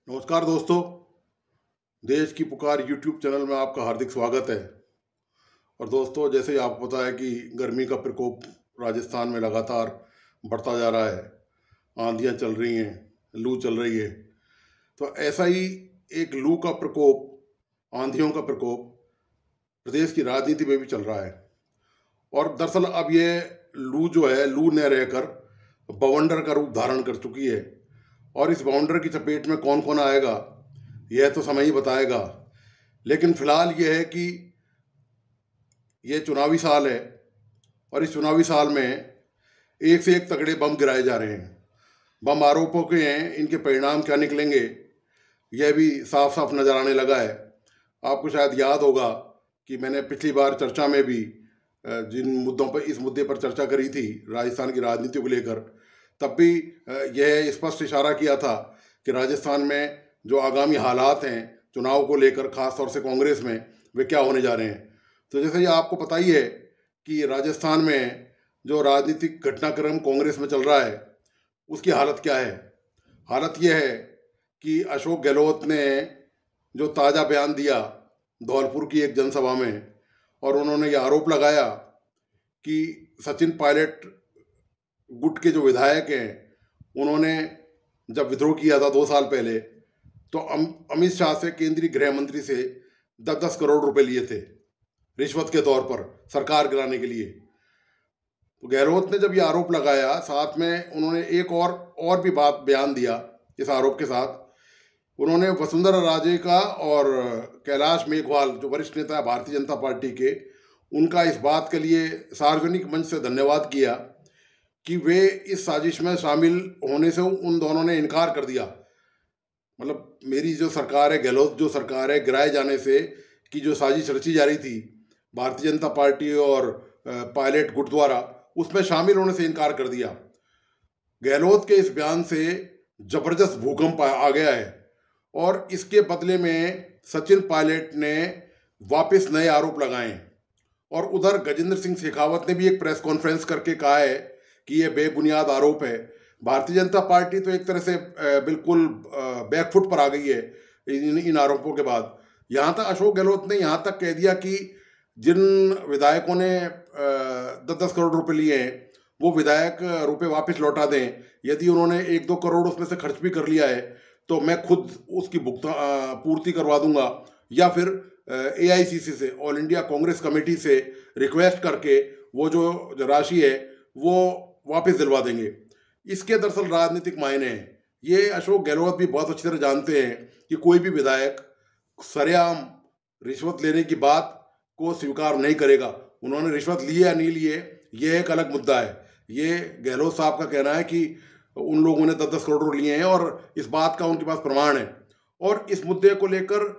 नमस्कार दोस्तों। देश की पुकार यूट्यूब चैनल में आपका हार्दिक स्वागत है। और दोस्तों, जैसे ही आपको पता है कि गर्मी का प्रकोप राजस्थान में लगातार बढ़ता जा रहा है, आंधियाँ चल रही हैं, लू चल रही है। तो ऐसा ही एक लू का प्रकोप, आंधियों का प्रकोप प्रदेश की राजनीति में भी चल रहा है। और दरअसल अब ये लू जो है, लू न रहकर बवंडर का रूप धारण कर चुकी है। और इस बवंडर की चपेट में कौन कौन आएगा, यह तो समय ही बताएगा। लेकिन फिलहाल ये है कि ये चुनावी साल है और इस चुनावी साल में एक से एक तगड़े बम गिराए जा रहे हैं। बम आरोपों के हैं, इनके परिणाम क्या निकलेंगे यह भी साफ साफ नजर आने लगा है। आपको शायद याद होगा कि मैंने पिछली बार चर्चा में भी जिन मुद्दों पर इस मुद्दे पर चर्चा करी थी राजस्थान की राजनीति को लेकर, तब भी यह स्पष्ट इशारा किया था कि राजस्थान में जो आगामी हालात हैं चुनाव को लेकर, खास तौर से कांग्रेस में, वे क्या होने जा रहे हैं। तो जैसे ये आपको पता ही है कि राजस्थान में जो राजनीतिक घटनाक्रम कांग्रेस में चल रहा है उसकी हालत क्या है। हालत यह है कि अशोक गहलोत ने जो ताज़ा बयान दिया धौलपुर की एक जनसभा में, और उन्होंने ये आरोप लगाया कि सचिन पायलट गुट के जो विधायक हैं, उन्होंने जब विद्रोह किया था 2 साल पहले, तो अमित शाह से, केंद्रीय गृह मंत्री से 10-10 करोड़ रुपए लिए थे रिश्वत के तौर पर सरकार गिराने के लिए। तो गहलोत ने जब ये आरोप लगाया, साथ में उन्होंने एक और भी बात बयान दिया इस आरोप के साथ। उन्होंने वसुंधरा राजे का और कैलाश मेघवाल, जो वरिष्ठ नेता है भारतीय जनता पार्टी के, उनका इस बात के लिए सार्वजनिक मंच से धन्यवाद किया कि वे इस साजिश में शामिल होने से उन दोनों ने इनकार कर दिया। मतलब मेरी जो सरकार है, गहलोत जो सरकार है, गिराए जाने से की जो साजिश रची जा रही थी भारतीय जनता पार्टी और पायलट गुट द्वारा, उसमें शामिल होने से इनकार कर दिया। गहलोत के इस बयान से जबरदस्त भूकंप आ गया है और इसके बदले में सचिन पायलट ने वापस नए आरोप लगाए। और उधर गजेंद्र सिंह शेखावत ने भी एक प्रेस कॉन्फ्रेंस करके कहा है कि यह बेबुनियाद आरोप है। भारतीय जनता पार्टी तो एक तरह से बिल्कुल बैकफुट पर आ गई है इन आरोपों के बाद। यहाँ तक अशोक गहलोत ने यहाँ तक कह दिया कि जिन विधायकों ने 10-10 करोड़ रुपए लिए हैं, वो विधायक रुपए वापस लौटा दें। यदि उन्होंने 1-2 करोड़ उसमें से खर्च भी कर लिया है तो मैं खुद उसकी पूर्ति करवा दूंगा, या फिर AICC से, ऑल इंडिया कांग्रेस कमेटी से रिक्वेस्ट करके वो जो राशि है वो वापस दिलवा देंगे। इसके दरअसल राजनीतिक मायने हैं। ये अशोक गहलोत भी बहुत अच्छी तरह जानते हैं कि कोई भी विधायक सरेआम रिश्वत लेने की बात को स्वीकार नहीं करेगा। उन्होंने रिश्वत ली या नहीं लिए, ये एक अलग मुद्दा है। ये गहलोत साहब का कहना है कि उन लोगों ने 10-10 करोड़ लिए हैं और इस बात का उनके पास प्रमाण है। और इस मुद्दे को लेकर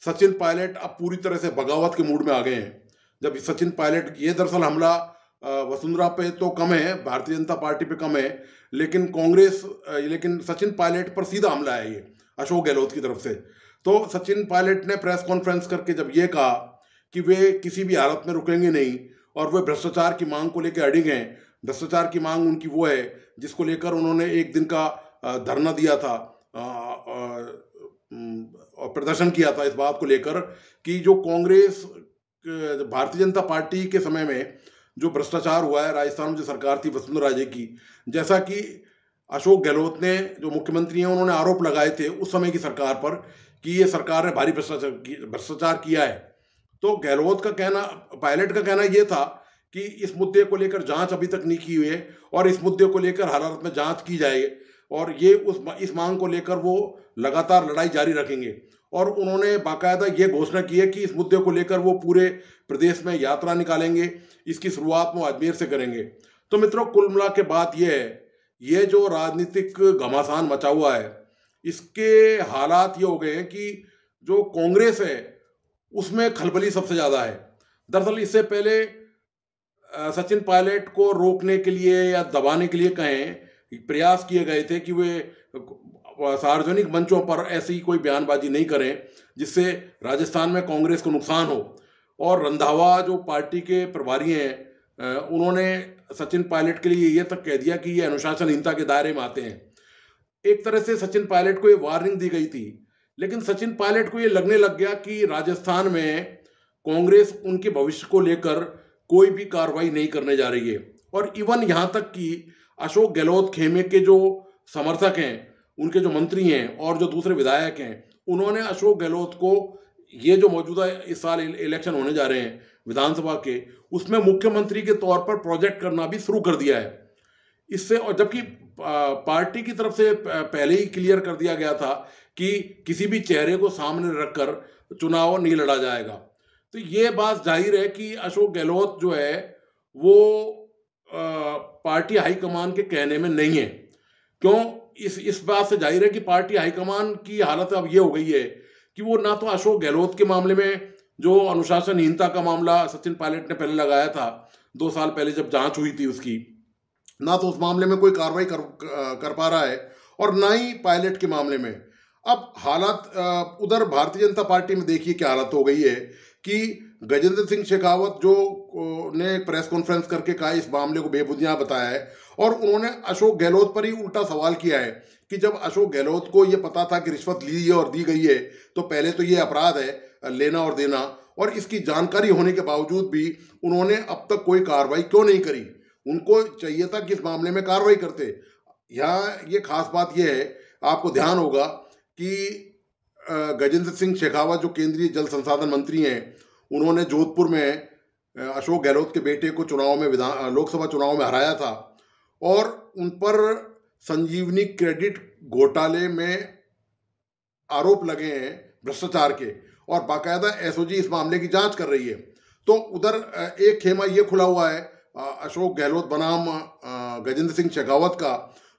सचिन पायलट अब पूरी तरह से बगावत के मूड में आ गए हैं। जब सचिन पायलट, ये दरअसल हमला वसुंधरा पे तो कम है, भारतीय जनता पार्टी पे कम है, लेकिन सचिन पायलट पर सीधा हमला है ये अशोक गहलोत की तरफ से। तो सचिन पायलट ने प्रेस कॉन्फ्रेंस करके जब ये कहा कि वे किसी भी हालत में रुकेंगे नहीं और वे भ्रष्टाचार की मांग को लेकर अड़िग हैं। भ्रष्टाचार की मांग उनकी वो है जिसको लेकर उन्होंने एक दिन का धरना दिया था और प्रदर्शन किया था, इस बात को लेकर कि जो कांग्रेस, भारतीय जनता पार्टी के समय में जो भ्रष्टाचार हुआ है राजस्थान में, जो सरकार थी वसुंधरा राजे की, जैसा कि अशोक गहलोत ने, जो मुख्यमंत्री हैं, उन्होंने आरोप लगाए थे उस समय की सरकार पर कि ये सरकार ने भारी भ्रष्टाचार किया है। तो गहलोत का कहना, पायलट का कहना ये था कि इस मुद्दे को लेकर जांच अभी तक नहीं की हुई है और इस मुद्दे को लेकर हर हालत में जांच की जाए, और ये इस मांग को लेकर वो लगातार लड़ाई जारी रखेंगे। और उन्होंने बाकायदा ये घोषणा की है कि इस मुद्दे को लेकर वो पूरे प्रदेश में यात्रा निकालेंगे। इसकी शुरुआत वो अजमेर से करेंगे। तो मित्रों, कुल मिला के बात ये है, ये जो राजनीतिक घमासान मचा हुआ है, इसके हालात ये हो गए हैं कि जो कांग्रेस है उसमें खलबली सबसे ज़्यादा है। दरअसल इससे पहले सचिन पायलट को रोकने के लिए या दबाने के लिए कहें, प्रयास किए गए थे कि वे सार्वजनिक मंचों पर ऐसी कोई बयानबाजी नहीं करें जिससे राजस्थान में कांग्रेस को नुकसान हो। और रंधावा जो पार्टी के प्रभारी हैं, उन्होंने सचिन पायलट के लिए ये तक कह दिया कि ये अनुशासनहीनता के दायरे में आते हैं। एक तरह से सचिन पायलट को ये वार्निंग दी गई थी, लेकिन सचिन पायलट को ये लगने लग गया कि राजस्थान में कांग्रेस उनके भविष्य को लेकर कोई भी कार्रवाई नहीं करने जा रही है। और इवन यहाँ तक कि अशोक गहलोत खेमे के जो समर्थक हैं, उनके जो मंत्री हैं और जो दूसरे विधायक हैं, उन्होंने अशोक गहलोत को ये जो मौजूदा इस साल इलेक्शन होने जा रहे हैं विधानसभा के, उसमें मुख्यमंत्री के तौर पर प्रोजेक्ट करना भी शुरू कर दिया है। इससे, और जबकि पार्टी की तरफ से पहले ही क्लियर कर दिया गया था कि किसी भी चेहरे को सामने रखकर चुनाव नहीं लड़ा जाएगा। तो ये बात जाहिर है कि अशोक गहलोत जो है वो पार्टी हाईकमान के कहने में नहीं है। क्यों? इस बात से जाहिर है कि पार्टी हाईकमान की हालत अब ये हो गई है कि वो ना तो अशोक गहलोत के मामले में जो अनुशासनहीनता का मामला सचिन पायलट ने पहले लगाया था 2 साल पहले जब जांच हुई थी उसकी, ना तो उस मामले में कोई कार्रवाई कर पा रहा है और ना ही पायलट के मामले में। अब हालात उधर भारतीय जनता पार्टी में देखिए क्या हालत हो गई है कि गजेंद्र सिंह शेखावत जो ने प्रेस कॉन्फ्रेंस करके कहा इस मामले को बेबुनियाद बताया है, और उन्होंने अशोक गहलोत पर ही उल्टा सवाल किया है कि जब अशोक गहलोत को ये पता था कि रिश्वत ली है और दी गई है, तो पहले तो ये अपराध है लेना और देना, और इसकी जानकारी होने के बावजूद भी उन्होंने अब तक कोई कार्रवाई क्यों नहीं करी? उनको चाहिए था कि इस मामले में कार्रवाई करते। यहाँ ये खास बात यह है, आपको ध्यान होगा कि गजेंद्र सिंह शेखावत जो केंद्रीय जल संसाधन मंत्री हैं, उन्होंने जोधपुर में अशोक गहलोत के बेटे को चुनाव में लोकसभा चुनाव में हराया था, और उन पर संजीवनी क्रेडिट घोटाले में आरोप लगे हैं भ्रष्टाचार के, और बाकायदा एसओजी इस मामले की जांच कर रही है। तो उधर एक खेमा ये खुला हुआ है अशोक गहलोत बनाम गजेंद्र सिंह शेखावत का,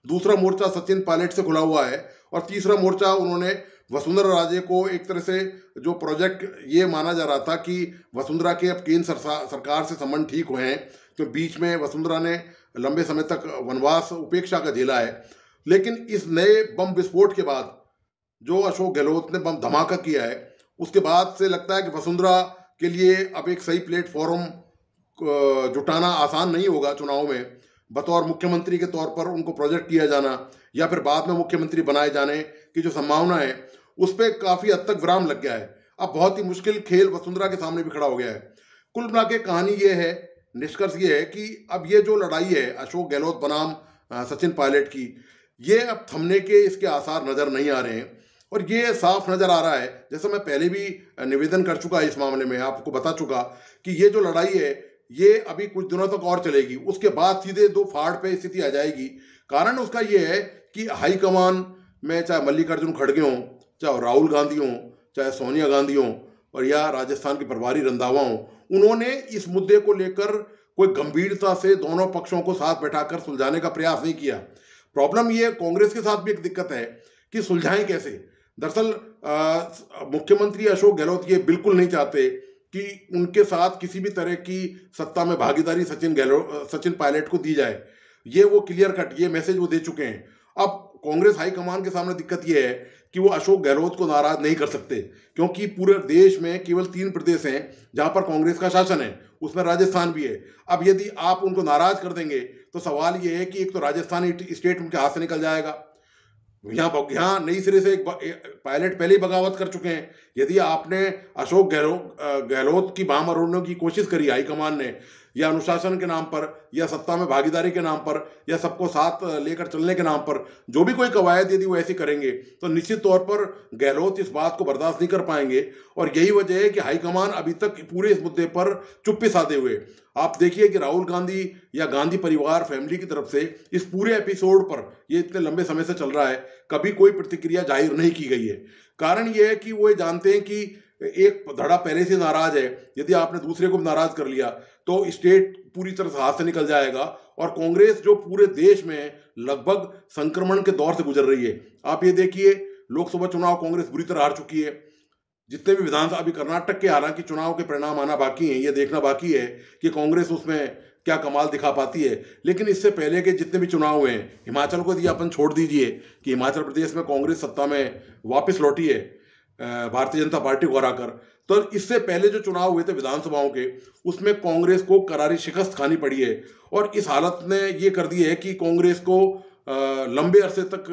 दूसरा मोर्चा सचिन पायलट से खुला हुआ है, और तीसरा मोर्चा उन्होंने वसुंधरा राजे को एक तरह से जो प्रोजेक्ट ये माना जा रहा था कि वसुंधरा के अब केंद्र सरकार से संबंध ठीक हुए हैं, तो बीच में वसुंधरा ने लंबे समय तक वनवास उपेक्षा का झेला है, लेकिन इस नए बम विस्फोट के बाद जो अशोक गहलोत ने बम धमाका किया है, उसके बाद से लगता है कि वसुंधरा के लिए अब एक सही प्लेटफॉर्म जुटाना आसान नहीं होगा चुनाव में। बतौर मुख्यमंत्री के तौर पर उनको प्रोजेक्ट किया जाना या फिर बाद में मुख्यमंत्री बनाए जाने की जो संभावना है, उस पर काफ़ी हद तक विराम लग गया है। अब बहुत ही मुश्किल खेल वसुंधरा के सामने भी खड़ा हो गया है। कुल मिला के कहानी ये है, निष्कर्ष ये है कि अब ये जो लड़ाई है अशोक गहलोत बनाम सचिन पायलट की, ये अब थमने के इसके आसार नज़र नहीं आ रहे हैं, और ये साफ नज़र आ रहा है, जैसे मैं पहले भी निवेदन कर चुका इस मामले में, आपको बता चुका कि ये जो लड़ाई है ये अभी कुछ दिनों तक और चलेगी, उसके बाद सीधे दो फाड़ पे स्थिति आ जाएगी। कारण उसका ये है कि हाईकमान में चाहे मल्लिकार्जुन खड़गे हों, चाहे राहुल गांधी हों, चाहे सोनिया गांधी हों, और या राजस्थान के प्रभारी रंधावा हों, उन्होंने इस मुद्दे को लेकर कोई गंभीरता से दोनों पक्षों को साथ बैठाकर सुलझाने का प्रयास नहीं किया। प्रॉब्लम ये कांग्रेस के साथ भी एक दिक्कत है कि सुलझाएं कैसे। दरअसल मुख्यमंत्री अशोक गहलोत ये बिल्कुल नहीं चाहते कि उनके साथ किसी भी तरह की सत्ता में भागीदारी सचिन पायलट को दी जाए। ये वो क्लियर कट ये मैसेज वो दे चुके हैं। अब कांग्रेस हाईकमान के सामने दिक्कत ये है कि वो अशोक गहलोत को नाराज नहीं कर सकते, क्योंकि पूरे देश में केवल 3 प्रदेश हैं जहां पर कांग्रेस का शासन है, उसमें राजस्थान भी है। अब यदि आप उनको नाराज कर देंगे तो सवाल ये है कि एक तो राजस्थान स्टेट उनके हाथ से निकल जाएगा, यहाँ नई सिरे से एक पायलट पहले ही बगावत कर चुके हैं। यदि आपने अशोक गहलोत की बाह मरोड़ने की कोशिश करी हाईकमान ने, या अनुशासन के नाम पर, या सत्ता में भागीदारी के नाम पर, या सबको साथ लेकर चलने के नाम पर, जो भी कोई कवायद यदि वो ऐसी करेंगे तो निश्चित तौर पर गहलोत इस बात को बर्दाश्त नहीं कर पाएंगे। और यही वजह है कि हाईकमान अभी तक पूरे इस मुद्दे पर चुप्पी साधे हुए। आप देखिए कि राहुल गांधी या गांधी परिवार फैमिली की तरफ से इस पूरे एपिसोड पर, ये इतने लंबे समय से चल रहा है, कभी कोई प्रतिक्रिया जाहिर नहीं की गई है। कारण ये है कि वो जानते हैं कि एक धड़ा पहले से नाराज है, यदि आपने दूसरे को नाराज कर लिया तो स्टेट पूरी तरह से हाथ से निकल जाएगा, और कांग्रेस जो पूरे देश में लगभग संक्रमण के दौर से गुजर रही है। आप ये देखिए, लोकसभा चुनाव कांग्रेस बुरी तरह हार चुकी है। जितने भी विधानसभा, अभी कर्नाटक के हालांकि चुनाव के परिणाम आना बाकी हैं, ये देखना बाकी है कि कांग्रेस उसमें क्या कमाल दिखा पाती है। लेकिन इससे पहले के जितने भी चुनाव हुए हैं, हिमाचल को अपन छोड़ दीजिए कि हिमाचल प्रदेश में कांग्रेस सत्ता में वापस लौटी है भारतीय जनता पार्टी को हराकर, तो इससे पहले जो चुनाव हुए थे विधानसभाओं के, उसमें कांग्रेस को करारी शिकस्त खानी पड़ी है। और इस हालत ने ये कर दी है कि कांग्रेस को लंबे अरसे तक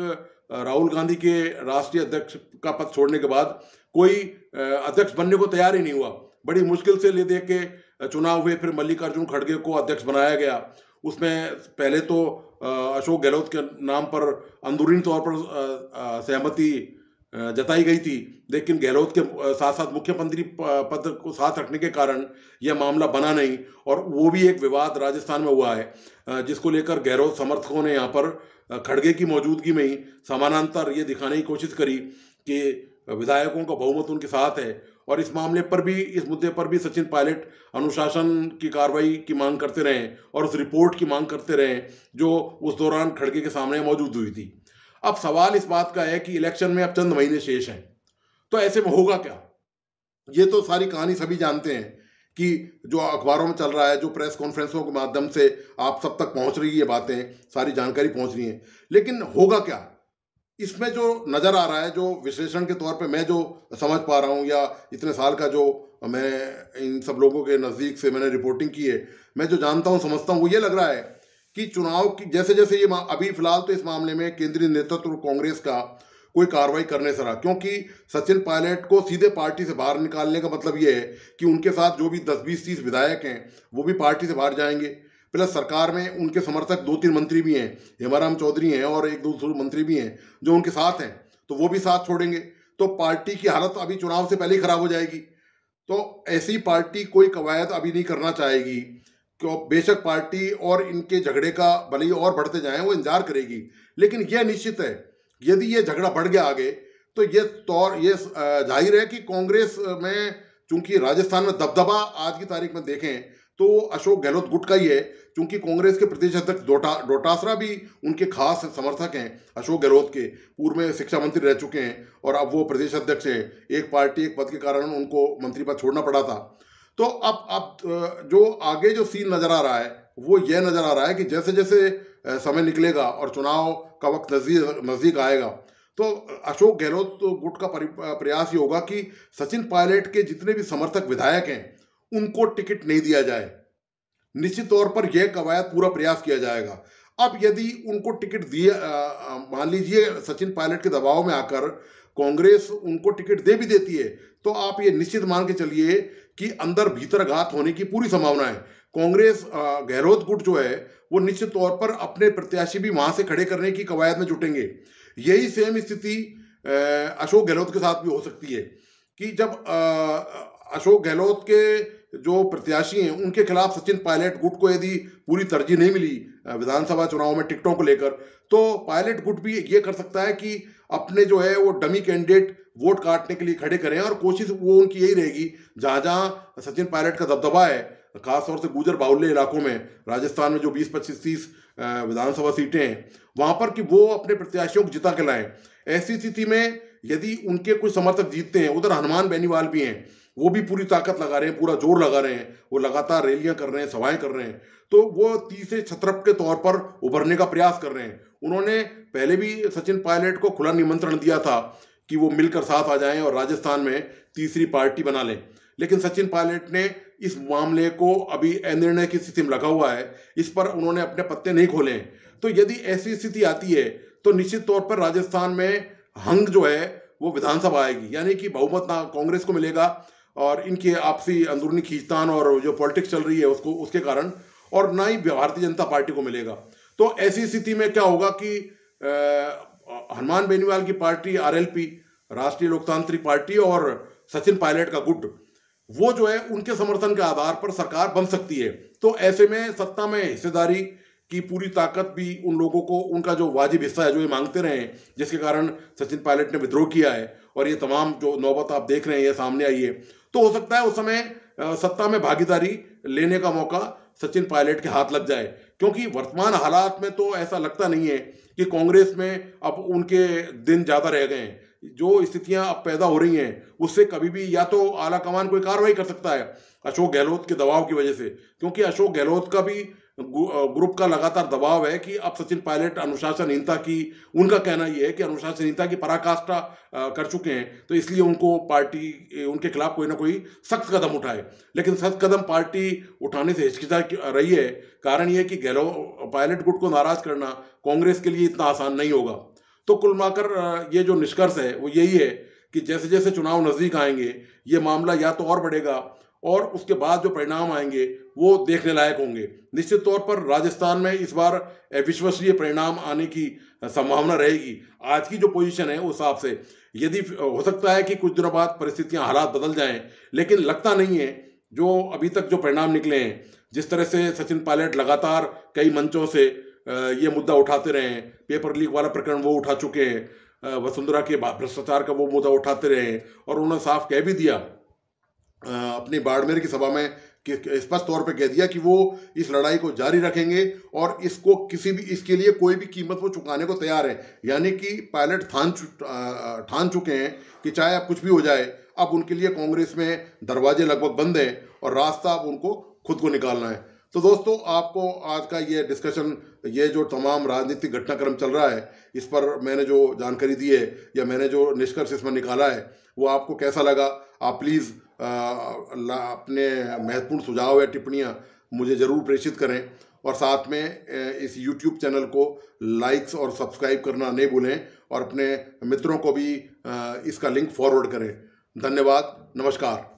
राहुल गांधी के राष्ट्रीय अध्यक्ष का पद छोड़ने के बाद कोई अध्यक्ष बनने को तैयार ही नहीं हुआ। बड़ी मुश्किल से ले दे के चुनाव हुए, फिर मल्लिकार्जुन खड़गे को अध्यक्ष बनाया गया। उसमें पहले तो अशोक गहलोत के नाम पर अंदरूनी तौर पर सहमति जताई गई थी, लेकिन गहलोत के साथ साथ मुख्यमंत्री पद को साथ रखने के कारण यह मामला बना नहीं, और वो भी एक विवाद राजस्थान में हुआ है जिसको लेकर गहलोत समर्थकों ने यहाँ पर खड़गे की मौजूदगी में ही समानांतर ये दिखाने की कोशिश करी कि विधायकों का बहुमत उनके साथ है। और इस मामले पर भी, इस मुद्दे पर भी सचिन पायलट अनुशासन की कार्रवाई की मांग करते रहे और उस रिपोर्ट की मांग करते रहे जो उस दौरान खड़गे के सामने मौजूद हुई थी। अब सवाल इस बात का है कि इलेक्शन में अब चंद महीने शेष हैं, तो ऐसे में होगा क्या? ये तो सारी कहानी सभी जानते हैं कि जो अखबारों में चल रहा है, जो प्रेस कॉन्फ्रेंसों के माध्यम से आप सब तक पहुंच रही है बातें, सारी जानकारी पहुंच रही है, लेकिन होगा क्या? इसमें जो नज़र आ रहा है, जो विश्लेषण के तौर पे मैं जो समझ पा रहा हूँ, या इतने साल का जो मैं इन सब लोगों के नज़दीक से मैंने रिपोर्टिंग की है, मैं जो जानता हूँ समझता हूँ, वो ये लग रहा है कि चुनाव की जैसे जैसे ये अभी फिलहाल तो इस मामले में केंद्रीय नेतृत्व कांग्रेस का कोई कार्रवाई करने से रहा, क्योंकि सचिन पायलट को सीधे पार्टी से बाहर निकालने का मतलब ये है कि उनके साथ जो भी 10, 20, 30 विधायक हैं वो भी पार्टी से बाहर जाएंगे। प्लस सरकार में उनके समर्थक 2-3 मंत्री भी हैं, हेमाराम चौधरी हैं और 1-2 मंत्री भी हैं जो उनके साथ हैं, तो वो भी साथ छोड़ेंगे, तो पार्टी की हालत अभी चुनाव से पहले ही खराब हो जाएगी। तो ऐसी पार्टी कोई कवायद अभी नहीं करना चाहेगी, क्यों? बेशक पार्टी और इनके झगड़े का भले ही और बढ़ते जाएं, वो इंतजार करेगी, लेकिन यह निश्चित है यदि ये झगड़ा बढ़ गया आगे तो ये जाहिर है कि कांग्रेस में, चूंकि राजस्थान में दबदबा आज की तारीख में देखें तो अशोक गहलोत गुट का ही है, क्योंकि कांग्रेस के प्रदेश अध्यक्ष डोटासरा भी उनके खास समर्थक हैं अशोक गहलोत के, पूर्व में शिक्षा मंत्री रह चुके हैं और अब वो प्रदेश अध्यक्ष हैं। एक पार्टी एक पद के कारण उनको मंत्री पद छोड़ना पड़ा था। तो अब जो आगे जो सीन नजर आ रहा है वो ये नजर आ रहा है कि जैसे जैसे समय निकलेगा और चुनाव का वक्त नजदीक आएगा, तो अशोक गहलोत गुट का प्रयास ये होगा कि सचिन पायलट के जितने भी समर्थक विधायक हैं उनको टिकट नहीं दिया जाए। निश्चित तौर पर यह कवायद पूरा प्रयास किया जाएगा। अब यदि उनको टिकट दिए, मान लीजिए सचिन पायलट के दबाव में आकर कांग्रेस उनको टिकट दे भी देती है, तो आप ये निश्चित मान के चलिए कि अंदर भीतर घात होने की पूरी संभावना है। कांग्रेस गहलोत गुट जो है वो निश्चित तौर पर अपने प्रत्याशी भी वहां से खड़े करने की कवायद में जुटेंगे। यही सेम स्थिति अशोक गहलोत के साथ भी हो सकती है कि जब अशोक गहलोत के जो प्रत्याशी हैं उनके खिलाफ सचिन पायलट गुट को यदि पूरी तरजीह नहीं मिली विधानसभा चुनाव में टिकटों को लेकर, तो पायलट गुट भी ये कर सकता है कि अपने जो है वो डमी कैंडिडेट वोट काटने के लिए खड़े करें, और कोशिश वो उनकी यही रहेगी जहां जहां सचिन पायलट का दबदबा है, खासतौर से गुजर बाहुल्य इलाकों में, राजस्थान में जो 20, 25, 30 विधानसभा सीटें हैं वहां पर, कि वो अपने प्रत्याशियों को जिता के लाएं। ऐसी स्थिति में यदि उनके कुछ समर्थक जीतते हैं, उधर हनुमान बेनीवाल भी हैं, वो भी पूरी ताकत लगा रहे हैं, पूरा जोर लगा रहे हैं, वो लगातार रैलियां कर रहे हैं, सभाएं कर रहे हैं, तो वो तीसरे छत्रप के तौर पर उभरने का प्रयास कर रहे हैं। उन्होंने पहले भी सचिन पायलट को खुला निमंत्रण दिया था कि वो मिलकर साथ आ जाएं और राजस्थान में तीसरी पार्टी बना लें, लेकिन सचिन पायलट ने इस मामले को अभी अनिर्णय की स्थिति में लगा हुआ है, इस पर उन्होंने अपने पत्ते नहीं खोले हैं। तो यदि ऐसी स्थिति आती है तो निश्चित तौर पर राजस्थान में हंग जो है वो विधानसभा आएगी, यानी कि बहुमत ना कांग्रेस को मिलेगा और इनकी आपसी अंदरूनी खींचतान और जो पॉलिटिक्स चल रही है उसके कारण, और ना ही भारतीय जनता पार्टी को मिलेगा। तो ऐसी स्थिति में क्या होगा कि हनुमान बेनीवाल की पार्टी आरएलपी, राष्ट्रीय लोकतांत्रिक पार्टी, और सचिन पायलट का गुट, वो जो है उनके समर्थन के आधार पर सरकार बन सकती है। तो ऐसे में सत्ता में हिस्सेदारी की पूरी ताकत भी उन लोगों को, उनका जो वाजिब हिस्सा है जो ये मांगते रहे हैं, जिसके कारण सचिन पायलट ने विद्रोह किया है और ये तमाम जो नौबत आप देख रहे हैं ये सामने आई है, तो हो सकता है उस समय सत्ता में भागीदारी लेने का मौका सचिन पायलट के हाथ लग जाए। क्योंकि वर्तमान हालात में तो ऐसा लगता नहीं है कि कांग्रेस में अब उनके दिन ज़्यादा रह गए हैं। जो स्थितियां अब पैदा हो रही हैं उससे कभी भी या तो आला कमान कोई कार्रवाई कर सकता है अशोक गहलोत के दबाव की वजह से, क्योंकि अशोक गहलोत का भी ग्रुप का लगातार दबाव है कि अब सचिन पायलट अनुशासनहीनता की, उनका कहना यह है कि अनुशासनहीनता की पराकाष्ठा कर चुके हैं, तो इसलिए उनको पार्टी उनके खिलाफ कोई ना कोई सख्त कदम उठाए। लेकिन सख्त कदम पार्टी उठाने से हिचकिचा रही है। कारण यह कि पायलट गुट को नाराज करना कांग्रेस के लिए इतना आसान नहीं होगा। तो कुल मिलाकर ये जो निष्कर्ष है वो यही है कि जैसे जैसे चुनाव नज़दीक आएंगे ये मामला या तो और बढ़ेगा और उसके बाद जो परिणाम आएंगे वो देखने लायक होंगे। निश्चित तौर पर राजस्थान में इस बार अविश्वसनीय परिणाम आने की संभावना रहेगी। आज की जो पोजीशन है उस हिसाब से यदि हो सकता है कि कुछ दिनों बाद परिस्थितियां हालात बदल जाएं, लेकिन लगता नहीं है। जो अभी तक जो परिणाम निकले हैं, जिस तरह से सचिन पायलट लगातार कई मंचों से ये मुद्दा उठाते रहे हैं, पेपर लीक वाला प्रकरण वो उठा चुके हैं, वसुंधरा के भ्रष्टाचार का वो मुद्दा उठाते रहे हैं और उन्होंने साफ कह भी दिया अपनी बाड़मेर की सभा में कि स्पष्ट तौर पे कह दिया कि वो इस लड़ाई को जारी रखेंगे और इसको इसके लिए कोई भी कीमत वो चुकाने को तैयार है। यानी कि पायलट ठान चुके हैं कि चाहे अब कुछ भी हो जाए, अब उनके लिए कांग्रेस में दरवाजे लगभग बंद हैं और रास्ता अब उनको खुद को निकालना है। तो दोस्तों, आपको आज का ये डिस्कशन, ये जो तमाम राजनीतिक घटनाक्रम चल रहा है, इस पर मैंने जो जानकारी दी है या मैंने जो निष्कर्ष इसमें निकाला है वो आपको कैसा लगा? आप प्लीज़ अपने महत्वपूर्ण सुझाव या टिप्पणियाँ मुझे ज़रूर प्रेषित करें और साथ में इस YouTube चैनल को लाइक्स और सब्सक्राइब करना नहीं भूलें और अपने मित्रों को भी इसका लिंक फॉरवर्ड करें। धन्यवाद, नमस्कार।